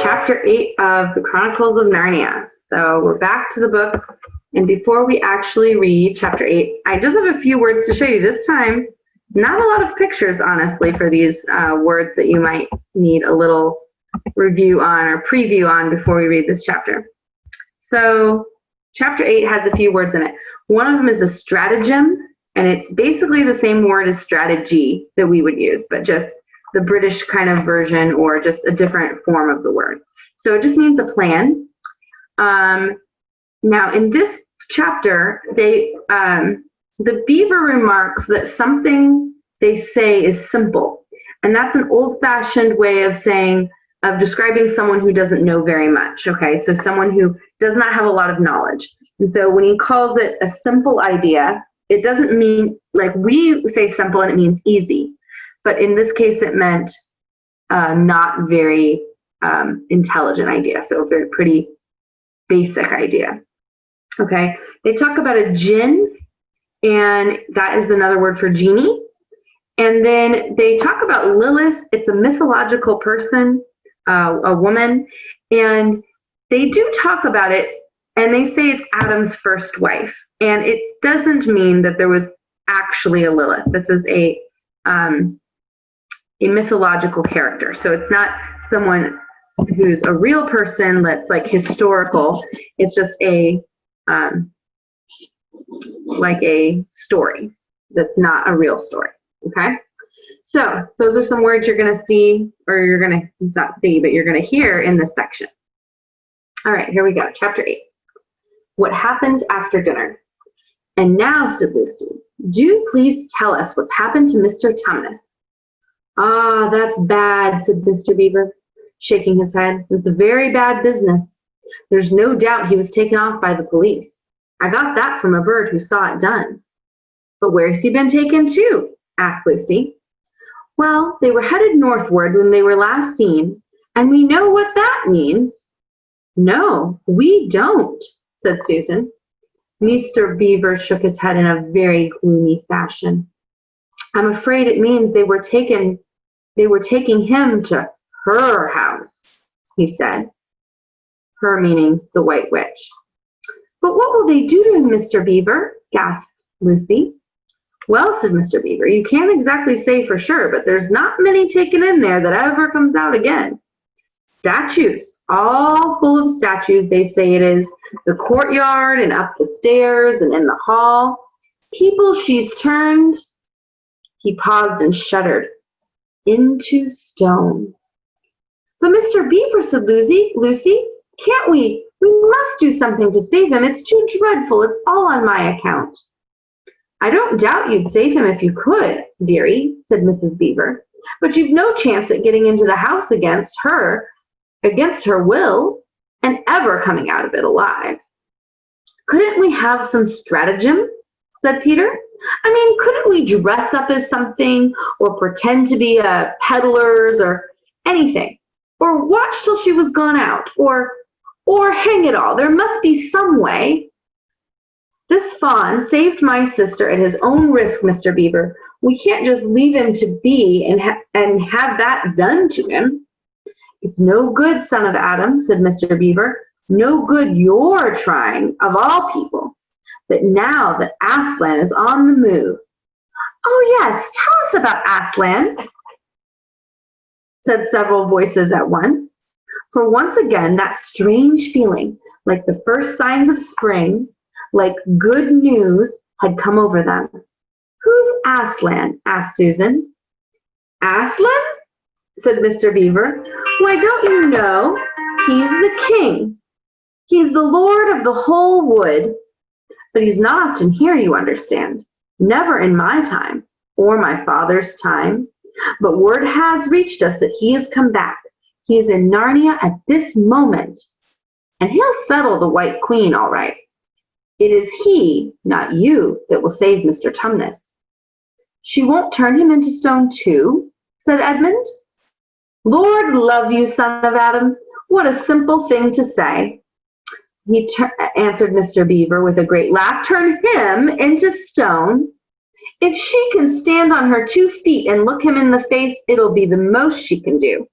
chapter 8 of the Chronicles of Narnia. So we're back to the book. And before we actually read chapter 8, I just have a few words to show you. This time, not a lot of pictures, honestly, for these words that you might need a little review on or preview on before we read this chapter. So chapter 8 has a few words in it. One of them is a stratagem, and it's basically the same word as strategy that we would use, but just the British kind of version or just a different form of the word. So it just means a plan. Now, in this chapter, the beaver remarks that something they say is simple, and that's an old-fashioned way of describing someone who doesn't know very much. Okay, so someone who does not have a lot of knowledge. And so when he calls it a simple idea, it doesn't mean like we say simple and it means easy, but in this case it meant not very intelligent idea, so a very pretty basic idea. Okay, they talk about a jinn, and that is another word for genie. And then they talk about Lilith. It's a mythological person, a woman, and they do talk about it, and they say it's Adam's first wife. And it doesn't mean that there was actually a Lilith. This is a mythological character. So it's not someone who's a real person that's like historical. It's just like a story that's not a real story. Okay, so those are some words you're going to see, or you're going to not see, but you're going to hear in this section. All right, here we go. Chapter 8. What happened after dinner? And now, said Lucy, do please tell us what's happened to Mr. Tumnus. Ah, that's bad, said Mr. Beaver, shaking his head. It's a very bad business. There's no doubt he was taken off by the police. I got that from a bird who saw it done. But where's he been taken to? Asked Lucy. Well, they were headed northward when they were last seen, and we know what that means. No, we don't, said Susan. Mr. Beaver shook his head in a very gloomy fashion. I'm afraid it means they were taking him to her house, he said. Her meaning the White Witch. But what will they do to him, Mr. Beaver? Gasped Lucy. Well, said Mr. Beaver, you can't exactly say for sure, but there's not many taken in there that ever comes out again. Statues, all full of statues, they say it is. The courtyard and up the stairs and in the hall. People she's turned, he paused and shuddered, into stone. But Mr. Beaver, said Lucy, can't we? We must do something to save him. It's too dreadful. It's all on my account. I don't doubt you'd save him if you could, dearie, said Mrs. Beaver, but you've no chance at getting into the house against her will, and ever coming out of it alive. Couldn't we have some stratagem? Said Peter. I mean, couldn't we dress up as something, or pretend to be a peddlers, or anything, or watch till she was gone out, or hang it all, there must be some way. This fawn saved my sister at his own risk, Mr. Beaver. We can't just leave him to be and have that done to him. It's no good, son of Adam, said Mr. Beaver. No good you're trying, of all people. But now that Aslan is on the move. Oh, yes, tell us about Aslan, said several voices at once. For once again, that strange feeling, like the first signs of spring, like good news, had come over them. Who's Aslan? Asked Susan. Aslan? Said Mr. Beaver. Why, don't you know? He's the king. He's the lord of the whole wood. But he's not often here, you understand. Never in my time, or my father's time. But word has reached us that he has come back. He is in Narnia at this moment. And he'll settle the White Queen all right. It is he, not you, that will save Mr. Tumnus. She won't turn him into stone too, said Edmund. Lord love you, son of Adam, what a simple thing to say. Answered Mr. Beaver with a great laugh. Turn him into stone? If she can stand on her 2 feet and look him in the face, it'll be the most she can do.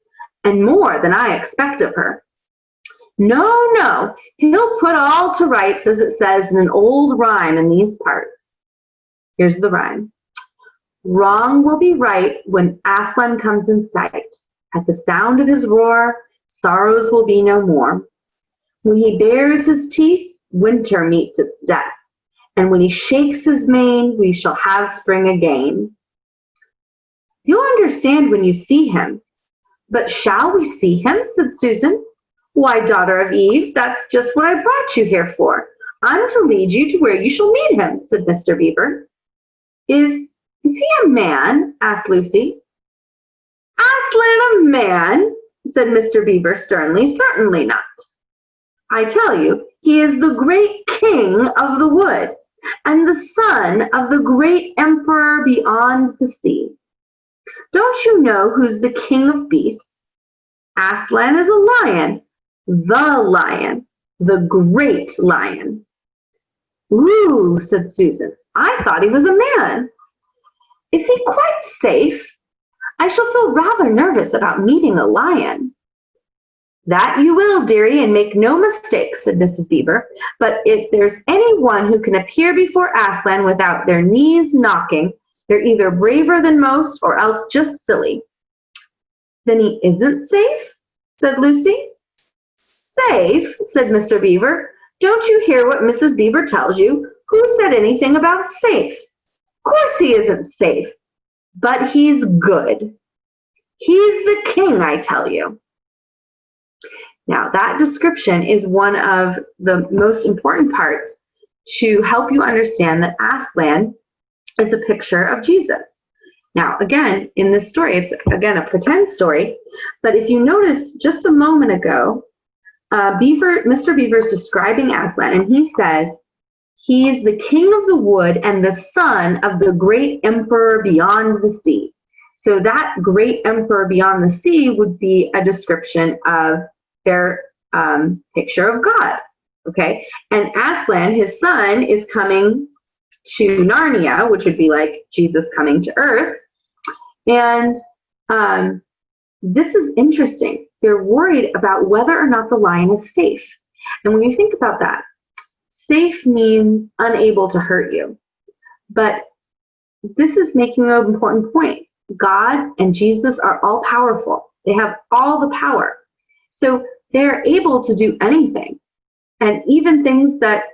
and more than I expect of her. No, no, he'll put all to rights, as it says in an old rhyme in these parts. Here's the rhyme. Wrong will be right when Aslan comes in sight. At the sound of his roar, sorrows will be no more. When he bares his teeth, winter meets its death. And when he shakes his mane, we shall have spring again. You'll understand when you see him. But shall we see him? Said Susan. Why, daughter of Eve, that's just what I brought you here for. I'm to lead you to where you shall meet him, said Mr. Beaver. Is he a man? Asked Lucy. Aslan a man? Said Mr. Beaver sternly. Certainly not. I tell you, he is the great king of the wood, and the son of the great emperor beyond the sea. Don't you know who's the king of beasts? Aslan is a lion, the great lion. Ooh, said Susan, I thought he was a man. Is he quite safe? I shall feel rather nervous about meeting a lion. That you will, dearie, and make no mistake, said Mrs. Beaver. But if there's anyone who can appear before Aslan without their knees knocking, they're either braver than most or else just silly. Then he isn't safe? Said Lucy. Safe, said Mr. Beaver. Don't you hear what Mrs. Beaver tells you? Who said anything about safe? Of course he isn't safe, but he's good. He's the king, I tell you. Now, that description is one of the most important parts to help you understand that Aslan is a picture of Jesus. Now, again, in this story, it's, again, a pretend story, but if you notice just a moment ago, Mr. Beaver is describing Aslan, and he says, he is the king of the wood and the son of the great emperor beyond the sea. So that great emperor beyond the sea would be a description of their picture of God, okay? And Aslan, his son, is coming to Narnia, which would be like Jesus coming to Earth. And this is interesting. They're worried about whether or not the lion is safe. And when you think about that, safe means unable to hurt you. But this is making an important point. God and Jesus are all powerful. They have all the power. So they're able to do anything, and even things that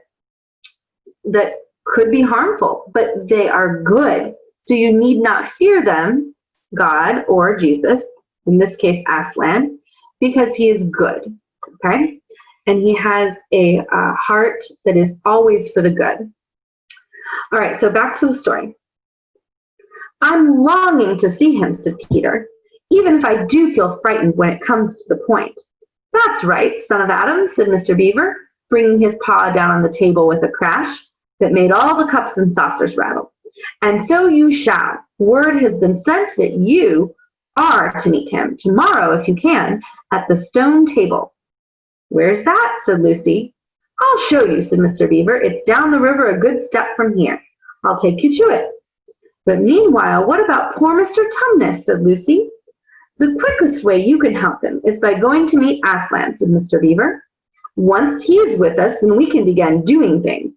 could be harmful, but they are good. So you need not fear them, God or Jesus, in this case Aslan, because he is good, okay? And he has a heart that is always for the good. All right, so back to the story. I'm longing to see him, said Peter, even if I do feel frightened when it comes to the point. That's right, son of Adam, said Mr. Beaver, bringing his paw down on the table with a crash that made all the cups and saucers rattle. And so you shall. Word has been sent that you are to meet him tomorrow, if you can, at the stone table. Where's that? Said Lucy. I'll show you, said Mr. Beaver. It's down the river a good step from here. I'll take you to it. But meanwhile, what about poor Mr. Tumnus? Said Lucy. The quickest way you can help him is by going to meet Aslan, said Mr. Beaver. Once he is with us, then we can begin doing things.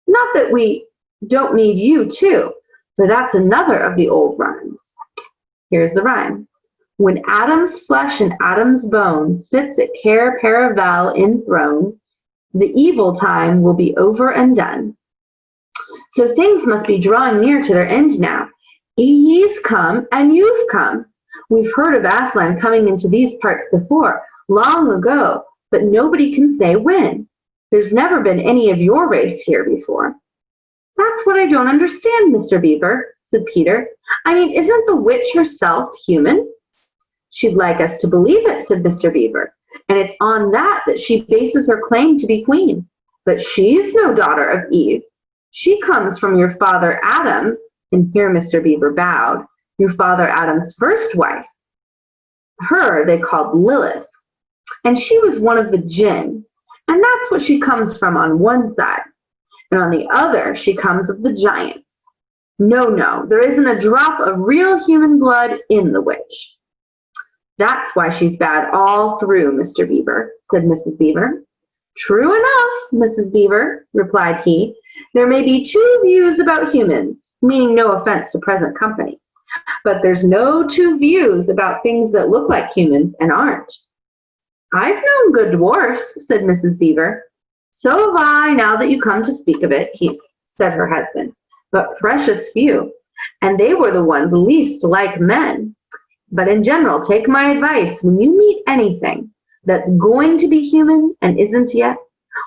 Not that we don't need you, too, for that's another of the old rhymes. Here's the rhyme. When Adam's flesh and Adam's bones sits at Cair Paravel enthroned, the evil time will be over and done. So things must be drawing near to their end now. He's come and you've come. We've heard of Aslan coming into these parts before, long ago, but nobody can say when. There's never been any of your race here before. That's what I don't understand, Mr. Beaver, said Peter. I mean, isn't the witch herself human? She'd like us to believe it, said Mr. Beaver, and it's on that she bases her claim to be queen. But she's no daughter of Eve. She comes from your father Adam's, and here Mr. Beaver bowed, your father Adam's first wife. Her they called Lilith, and she was one of the jinn, and that's what she comes from on one side, and on the other she comes of the giants. No, no, there isn't a drop of real human blood in the witch. That's why she's bad all through, Mr. Beaver, said Mrs. Beaver. True enough, Mrs. Beaver, replied he. There may be two views about humans, meaning no offense to present company, but there's no two views about things that look like humans and aren't. I've known good dwarfs, said Mrs. Beaver. So have I, now that you come to speak of it, said her husband, but precious few, and they were the ones least like men. But in general, take my advice, when you meet anything that's going to be human and isn't yet,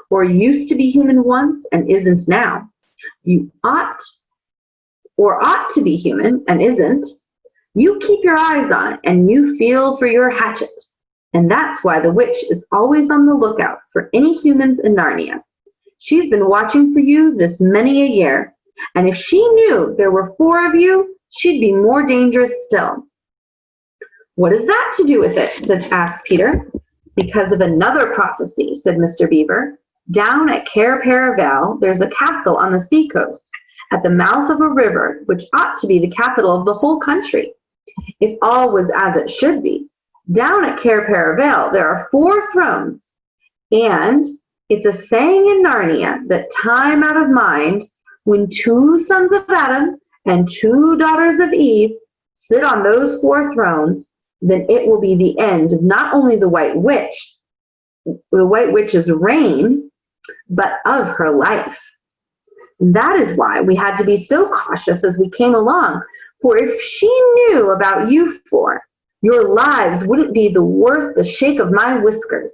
or used to be human once and isn't now, you ought to be human and isn't, you keep your eyes on it and you feel for your hatchet. And that's why the witch is always on the lookout for any humans in Narnia. She's been watching for you this many a year, and if she knew there were 4 of you, she'd be more dangerous still. What has that to do with it? Asked Peter. Because of another prophecy, said Mr. Beaver. Down at Cair Paravel, there's a castle on the seacoast, at the mouth of a river, which ought to be the capital of the whole country, if all was as it should be. Down at Cair Paravel, there are 4 thrones, and it's a saying in Narnia that time out of mind, when 2 sons of Adam and 2 daughters of Eve sit on those 4 thrones, then it will be the end of not only the White Witch's reign, but of her life. That is why we had to be so cautious as we came along, for if she knew about you 4, your lives wouldn't be worth the shake of my whiskers.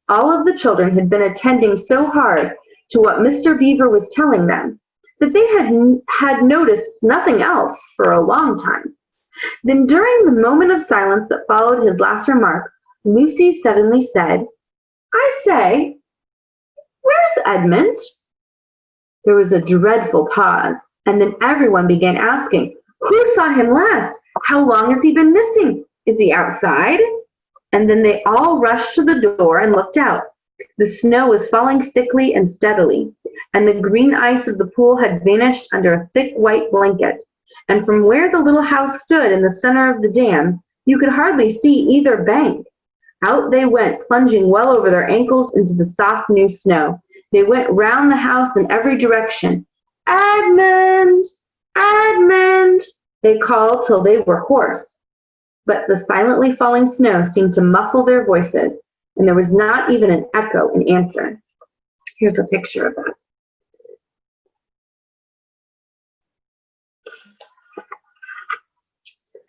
All of the children had been attending so hard to what Mr. Beaver was telling them that they had noticed nothing else for a long time. Then during the moment of silence that followed his last remark, Lucy suddenly said, I say, where's Edmund? There was a dreadful pause, and then everyone began asking, who saw him last? How long has he been missing? Is he outside? And then they all rushed to the door and looked out. The snow was falling thickly and steadily, and the green ice of the pool had vanished under a thick white blanket. And from where the little house stood in the center of the dam, you could hardly see either bank. Out they went, plunging well over their ankles into the soft new snow. They went round the house in every direction. Edmund! Edmund! They called till they were hoarse. But the silently falling snow seemed to muffle their voices, and there was not even an echo in answer. Here's a picture of that.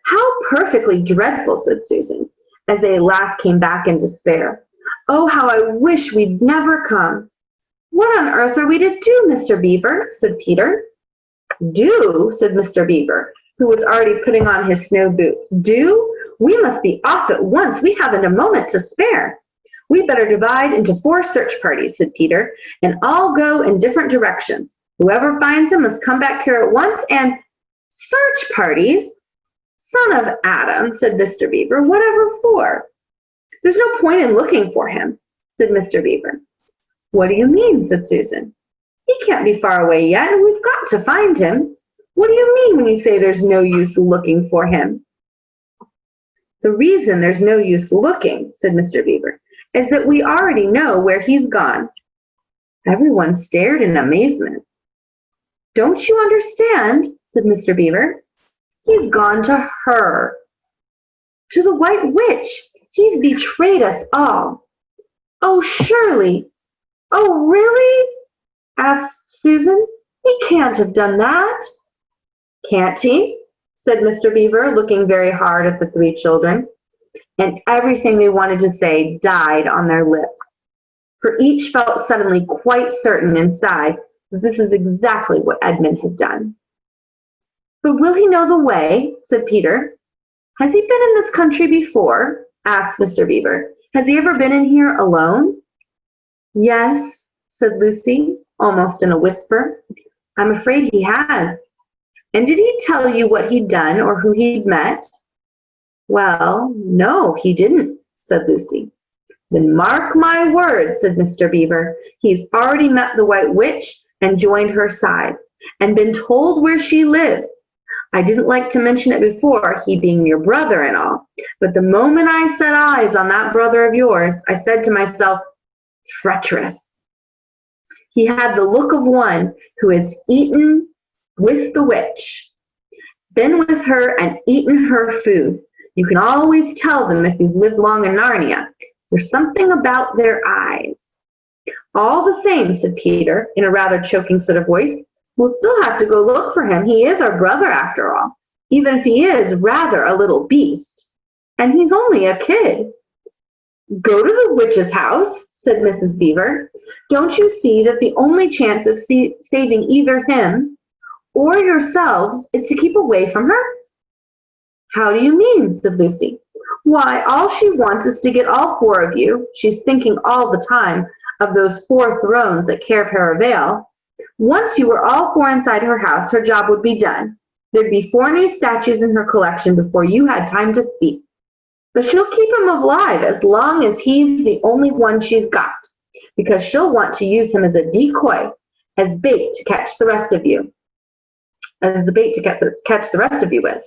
How perfectly dreadful, said Susan, as they at last came back in despair. Oh, how I wish we'd never come. What on earth are we to do, Mr. Beaver? Said Peter. Do, said Mr. Beaver, who was already putting on his snow boots. Do? We must be off at once. We haven't a moment to spare. We'd better divide into 4 search parties, said Peter, and all go in different directions. Whoever finds him must come back here at once and... Search parties? Son of Adam, said Mr. Beaver, whatever for? There's no point in looking for him, said Mr. Beaver. What do you mean, said Susan. He can't be far away yet, and we've got to find him. What do you mean when you say there's no use looking for him? The reason there's no use looking, said Mr. Beaver, is that we already know where he's gone. Everyone stared in amazement. Don't you understand, said Mr. Beaver. He's gone to her, to the White Witch. He's betrayed us all. Oh, surely. Oh, really? Asked Susan. He can't have done that. Can't he? Said Mr. Beaver, looking very hard at the 3 children. And everything they wanted to say died on their lips, for each felt suddenly quite certain inside that this is exactly what Edmund had done. But will he know the way? Said Peter. Has he been in this country before? Asked Mr. Beaver. Has he ever been in here alone? Yes, said Lucy, almost in a whisper. I'm afraid he has. And did he tell you what he'd done or who he'd met? Well, no, he didn't, said Lucy. Then mark my words, said Mr. Beaver. He's already met the White Witch and joined her side, and been told where she lives. I didn't like to mention it before, he being your brother and all, but the moment I set eyes on that brother of yours, I said to myself, treacherous. He had the look of one who has eaten with the witch, been with her and eaten her food. You can always tell them if you've lived long in Narnia. There's something about their eyes. All the same, said Peter, in a rather choking sort of voice, we'll still have to go look for him. He is our brother after all, even if he is rather a little beast. And he's only a kid. Go to the witch's house, said Mrs. Beaver. Don't you see that the only chance of saving either him or yourselves is to keep away from her? How do you mean? Said Lucy. Why, all she wants is to get all four of you. She's thinking all the time of those 4 thrones at Cair Paravel. Once you were all 4 inside her house, her job would be done. There'd be 4 new statues in her collection before you had time to speak. But she'll keep him alive as long as he's the only one she's got, because she'll want to use him as a decoy, as bait to catch the rest of you. As the bait to catch the rest of you with.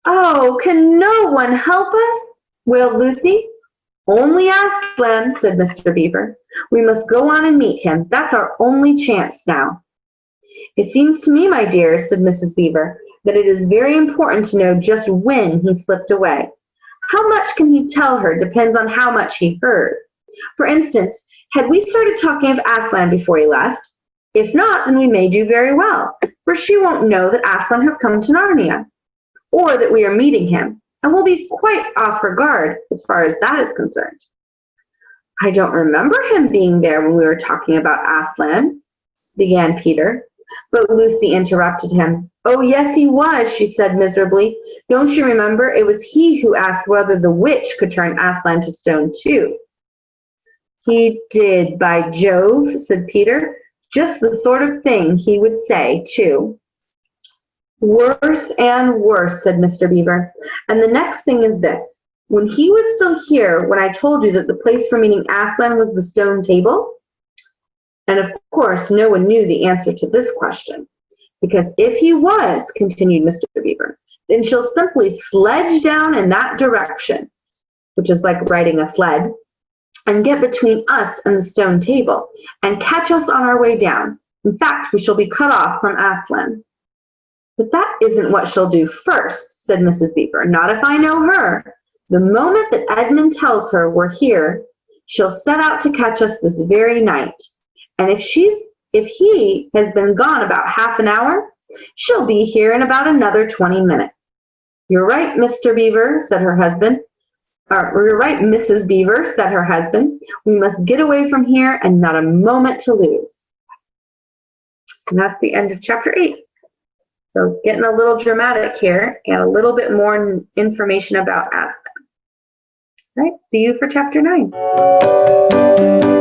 Oh, can no one help us? Wailed Lucy. Only Aslan, said Mr. Beaver. We must go on and meet him. That's our only chance now. It seems to me, my dear, said Mrs. Beaver, that it is very important to know just when he slipped away. How much can he tell her depends on how much he heard. For instance, had we started talking of Aslan before he left? If not, then we may do very well, for she won't know that Aslan has come to Narnia, or that we are meeting him, and will be quite off her guard as far as that is concerned. I don't remember him being there when we were talking about Aslan, began Peter, but Lucy interrupted him. Oh, yes, he was, she said miserably. Don't you remember? It was he who asked whether the witch could turn Aslan to stone, too. He did, by Jove, said Peter. Just the sort of thing he would say, too. Worse and worse, said Mr. Beaver. And the next thing is this. When he was still here, when I told you that the place for meeting Aslan was the stone table, and of course no one knew the answer to this question, because if he was, continued Mr. Beaver, then she'll simply sledge down in that direction, which is like riding a sled, and get between us and the stone table, and catch us on our way down. In fact, we shall be cut off from Aslan. But that isn't what she'll do first, said Mrs. Beaver. Not if I know her. The moment that Edmund tells her we're here, she'll set out to catch us this very night. And if he has been gone about half an hour, she'll be here in about another 20 minutes. You're right, Mr. Beaver, said her husband. You're right, Mrs. Beaver, said her husband. We must get away from here and not a moment to lose. And that's the end of chapter 8. So getting a little dramatic here and a little bit more information about Aslan. All right, see you for chapter 9.